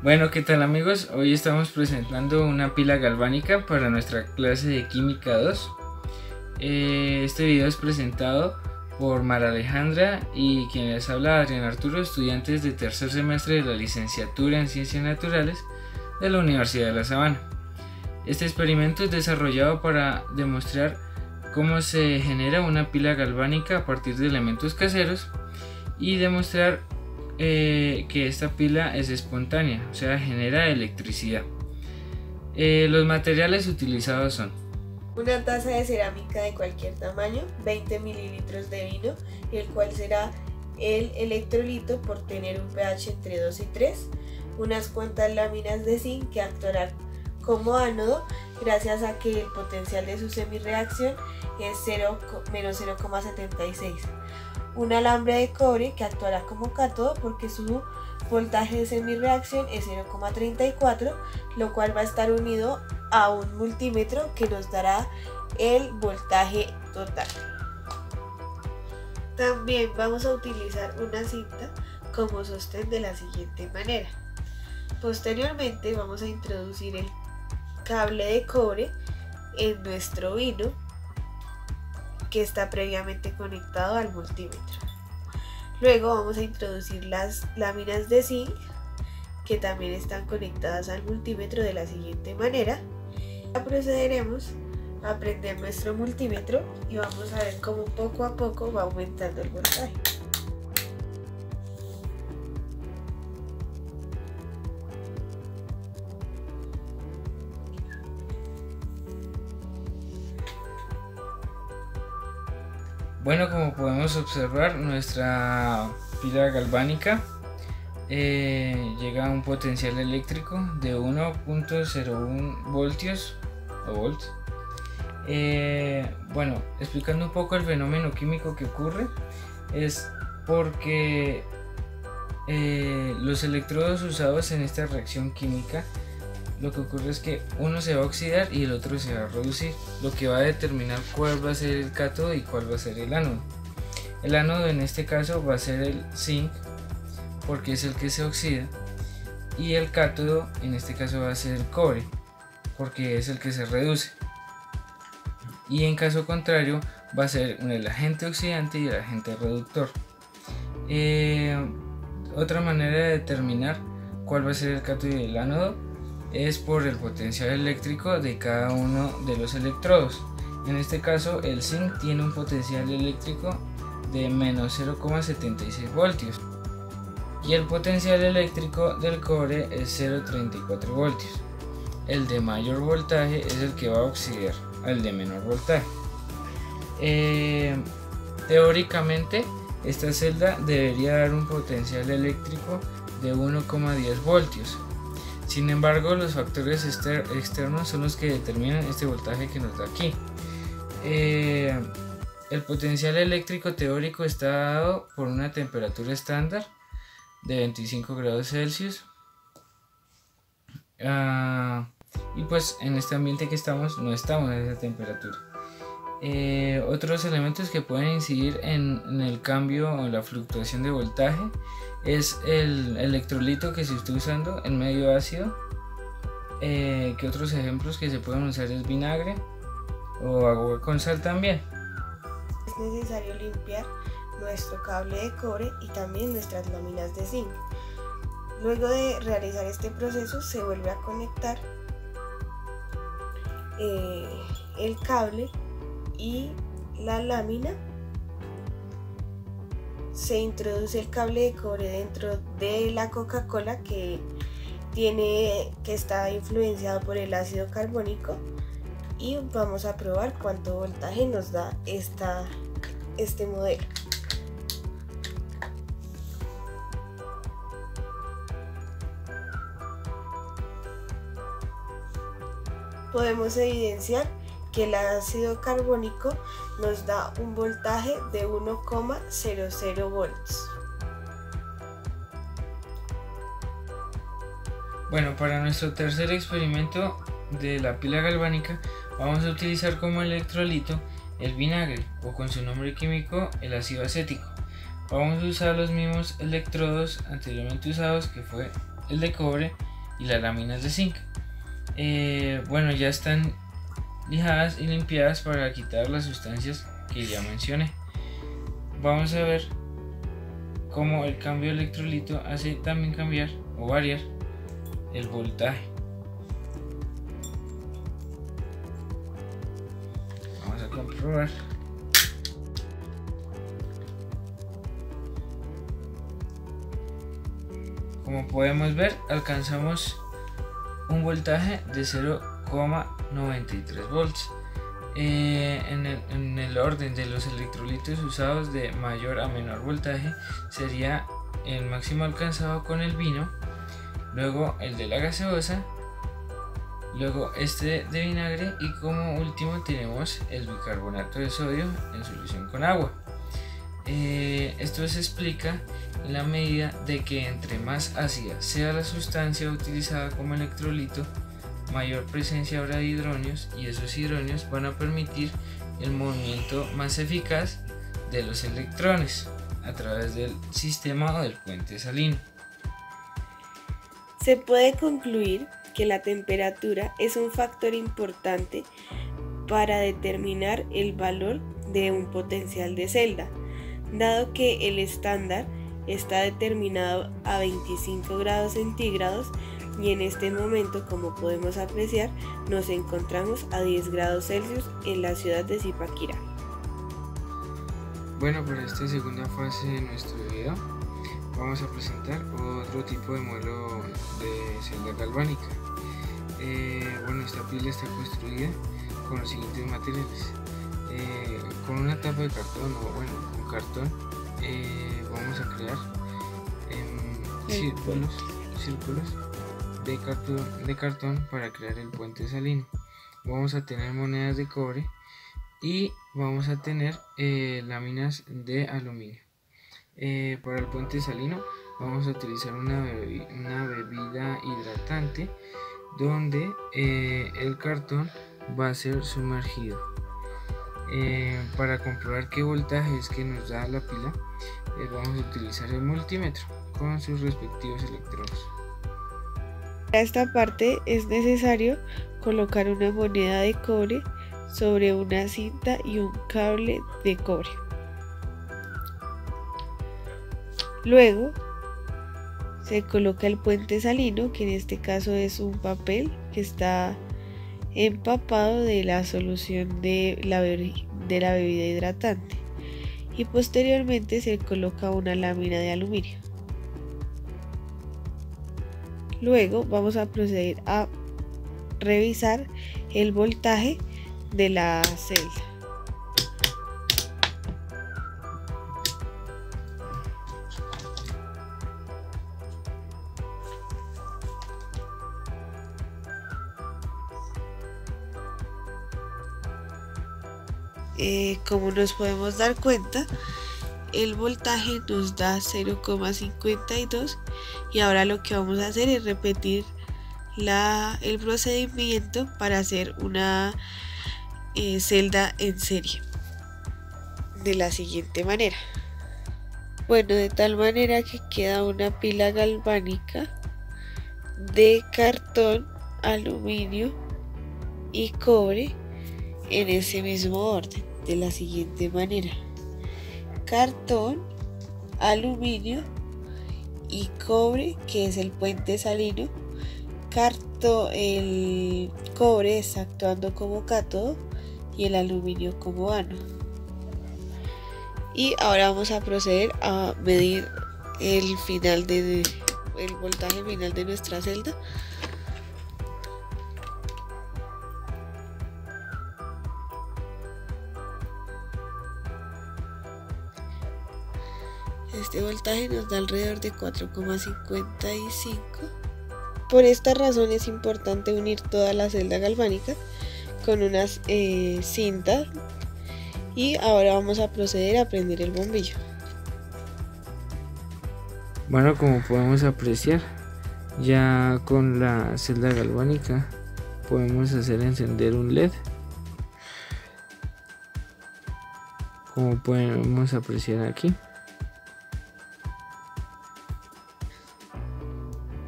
Bueno, ¿qué tal amigos? Hoy estamos presentando una pila galvánica para nuestra clase de Química 2. Este video es presentado por Mara Alejandra y quien les habla Adrián Arturo, estudiantes de tercer semestre de la licenciatura en Ciencias Naturales de la Universidad de La Sabana. Este experimento es desarrollado para demostrar cómo se genera una pila galvánica a partir de elementos caseros y demostrar que esta pila es espontánea, o sea, genera electricidad. Los materiales utilizados son una taza de cerámica de cualquier tamaño, 20 mililitros de vino, el cual será el electrolito por tener un pH entre 2 y 3, unas cuantas láminas de zinc que actuarán como ánodo gracias a que el potencial de su semirreacción es menos 0,76. Un alambre de cobre que actuará como cátodo porque su voltaje de semirreacción es 0,34, lo cual va a estar unido a un multímetro que nos dará el voltaje total. También vamos a utilizar una cinta como sostén de la siguiente manera. Posteriormente vamos a introducir el cable de cobre en nuestro vino que está previamente conectado al multímetro. Luego vamos a introducir las láminas de zinc que también están conectadas al multímetro de la siguiente manera. Procederemos a prender nuestro multímetro y vamos a ver cómo poco a poco va aumentando el voltaje. Bueno, como podemos observar, nuestra pila galvánica llega a un potencial eléctrico de 1.01 voltios o volts. Bueno, explicando un poco el fenómeno químico que ocurre, es porque los electrodos usados en esta reacción química, lo que ocurre es que uno se va a oxidar y el otro se va a reducir, lo que va a determinar cuál va a ser el cátodo y cuál va a ser el ánodo. El ánodo en este caso va a ser el zinc, porque es el que se oxida, y el cátodo en este caso va a ser el cobre, porque es el que se reduce. Y en caso contrario va a ser el agente oxidante y el agente reductor. Otra manera de determinar cuál va a ser el cátodo y el ánodo es por el potencial eléctrico de cada uno de los electrodos. En este caso el zinc tiene un potencial eléctrico de menos 0,76 voltios y el potencial eléctrico del cobre es 0,34 voltios. El de mayor voltaje es el que va a oxidar al de menor voltaje. Teóricamente esta celda debería dar un potencial eléctrico de 1,10 voltios. Sin embargo, los factores externos son los que determinan este voltaje que nos da aquí. El potencial eléctrico teórico está dado por una temperatura estándar de 25 grados Celsius. Y pues en este ambiente que estamos, no estamos a esa temperatura. Otros elementos que pueden incidir en el cambio o la fluctuación de voltaje es el electrolito que se está usando en medio ácido. Que otros ejemplos que se pueden usar es vinagre o agua con sal también. Es necesario limpiar nuestro cable de cobre y también nuestras láminas de zinc. Luego de realizar este proceso se vuelve a conectar el cable y la lámina. Se introduce el cable de cobre dentro de la Coca-Cola que está influenciado por el ácido carbónico y vamos a probar cuánto voltaje nos da este modelo. Podemos evidenciar que el ácido carbónico nos da un voltaje de 1,00 volts. Bueno, para nuestro tercer experimento de la pila galvánica vamos a utilizar como electrolito el vinagre, o con su nombre químico el ácido acético. Vamos a usar los mismos electrodos anteriormente usados, que fue el de cobre y las láminas de zinc. Bueno, ya están lijadas y limpiadas para quitar las sustancias que ya mencioné. Vamos a ver cómo el cambio de electrolito hace también cambiar o variar el voltaje. Vamos a comprobar. Como podemos ver, alcanzamos un voltaje de 0,93 volts. En el orden de los electrolitos usados de mayor a menor voltaje sería el máximo alcanzado con el vino, luego el de la gaseosa, luego este de vinagre y como último tenemos el bicarbonato de sodio en solución con agua. Esto se explica en la medida de que entre más ácida sea la sustancia utilizada como electrolito, mayor presencia habrá de hidronios, y esos hidronios van a permitir el movimiento más eficaz de los electrones a través del sistema o del puente salino. Se puede concluir que la temperatura es un factor importante para determinar el valor de un potencial de celda, dado que el estándar está determinado a 25 grados centígrados y en este momento, como podemos apreciar, nos encontramos a 10 grados Celsius en la ciudad de Zipaquirá. Bueno, para esta segunda fase de nuestro video vamos a presentar otro tipo de modelo de celda galvánica. Bueno, esta pila está construida con los siguientes materiales. Con una tapa de cartón o bueno, con cartón vamos a crear círculos de cartón para crear el puente salino. Vamos a tener monedas de cobre y vamos a tener láminas de aluminio. Para el puente salino vamos a utilizar una bebida hidratante donde el cartón va a ser sumergido. Para comprobar qué voltaje es que nos da la pila, vamos a utilizar el multímetro con sus respectivos electrodos. Para esta parte es necesario colocar una moneda de cobre sobre una cinta y un cable de cobre. Luego se coloca el puente salino, que en este caso es un papel que está empapado de la solución de la bebida hidratante, y posteriormente se coloca una lámina de aluminio. Luego vamos a proceder a revisar el voltaje de la celda. Como nos podemos dar cuenta, el voltaje nos da 0,52 y ahora lo que vamos a hacer es repetir el procedimiento para hacer una celda en serie de la siguiente manera. Bueno, de tal manera que queda una pila galvánica de cartón, aluminio y cobre en ese mismo orden, de la siguiente manera: cartón, aluminio y cobre, que es el puente salino. El cobre está actuando como cátodo y el aluminio como ánodo. Y ahora vamos a proceder a medir el voltaje final de nuestra celda. Este voltaje nos da alrededor de 4,55. Por esta razón es importante unir toda la celda galvánica con unas cintas. Y ahora vamos a proceder a prender el bombillo. Bueno, como podemos apreciar, ya con la celda galvánica podemos hacer encender un LED. Como podemos apreciar aquí.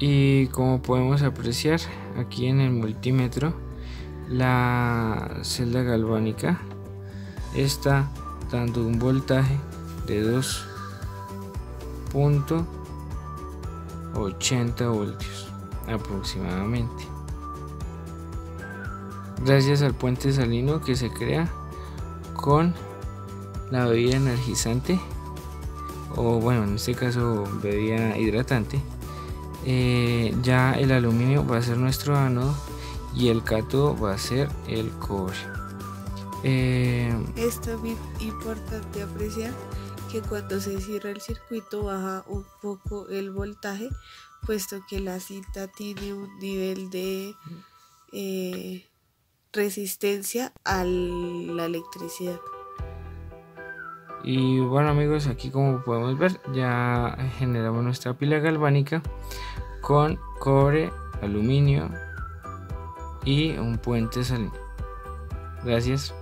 Y como podemos apreciar aquí en el multímetro, la celda galvánica está dando un voltaje de 2.80 voltios aproximadamente, gracias al puente salino que se crea con la bebida energizante, o bueno, en este caso bebida hidratante. Ya el aluminio va a ser nuestro ánodo y el cátodo va a ser el cobre. Esto es muy importante apreciar, que cuando se cierra el circuito baja un poco el voltaje, puesto que la cinta tiene un nivel de resistencia a la electricidad. Y bueno amigos, aquí como podemos ver ya generamos nuestra pila galvánica con cobre, aluminio y un puente salino. Gracias.